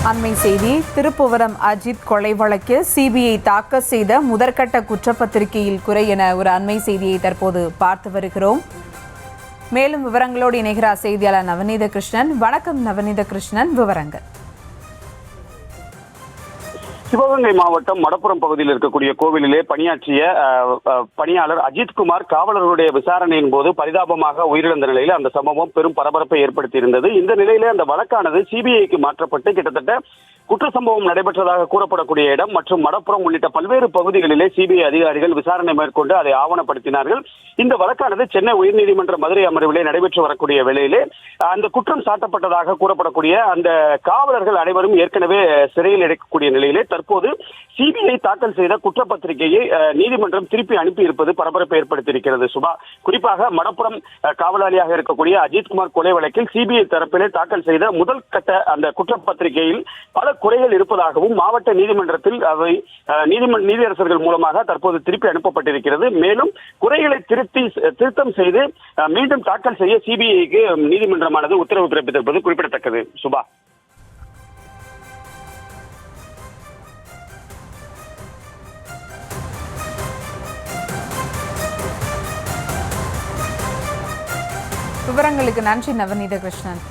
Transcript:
அண்மை செய்தி. திருப்புவனம் அஜித் கொலை வழக்கில் சிபிஐ தாக்கல் செய்த முதற்கட்ட குற்றப்பத்திரிகையில் குறை என ஒரு அண்மை செய்தியை தற்போது பார்த்து வருகிறோம். மேலும் விவரங்களோடு இணைகிறார் செய்தியாளர் நவநீத கிருஷ்ணன். வணக்கம் நவநீத கிருஷ்ணன், விவரங்கள். சிவகங்கை மாவட்டம் மடப்புறம் பகுதியில் இருக்கக்கூடிய கோவிலிலே பணியாற்றிய பணியாளர் அஜித்குமார் காவலர்களுடைய விசாரணையின் போது பரிதாபமாக உயிரிழந்த நிலையில் அந்த சம்பவம் பெரும் பரபரப்பை ஏற்படுத்தி இருந்தது. இந்த நிலையிலே அந்த வழக்கானது சிபிஐக்கு மாற்றப்பட்டு கிட்டத்தட்ட குற்ற சம்பவம் நடைபெற்றதாக கூறப்படக்கூடிய இடம் மற்றும் மடப்புறம் உள்ளிட்ட பல்வேறு பகுதிகளிலே சிபிஐ அதிகாரிகள் விசாரணை மேற்கொண்டு அதை ஆவணப்படுத்தினார்கள். இந்த வழக்கானது சென்னை உயர்நீதிமன்ற மதுரை அமர்விலே நடைபெற்று வரக்கூடிய வேளையிலே அந்த குற்றம் சாட்டப்பட்டதாக கூறப்படக்கூடிய அந்த காவலர்கள் அனைவரும் ஏற்கனவே சிறையில் அடைக்கக்கூடிய நிலையிலே தற்போது சிபிஐ தாக்கல் செய்த குற்றப்பத்திரிகையை நீதிமன்றம் திருப்பி அனுப்பி இருப்பது பரபரப்பை ஏற்படுத்தியிருக்கிறது. சுபா, குறிப்பாக மடப்புறம் காவலாளியாக இருக்கக்கூடிய அஜித்குமார் கொலை வழக்கில் சிபிஐ தரப்பிலே தாக்கல் செய்த முதல் கட்ட அந்த குற்றப்பத்திரிகையில் பல குறைகள் இருப்பதாகவும் மாவட்ட நீதிமன்றத்தில் அவை நீதியரசர்கள் மூலமாக தற்போது திருப்பி அனுப்பப்பட்டிருக்கிறது. மேலும் குறைகளை திருத்தம் செய்து மீண்டும் தாக்கல் செய்ய சிபிஐக்கு நீதிமன்றமானது உத்தரவு பிறப்பித்திருப்பது குறிப்பிடத்தக்கது. சுபா, விவரங்களுக்கு நன்றி நவநீத கிருஷ்ணன்.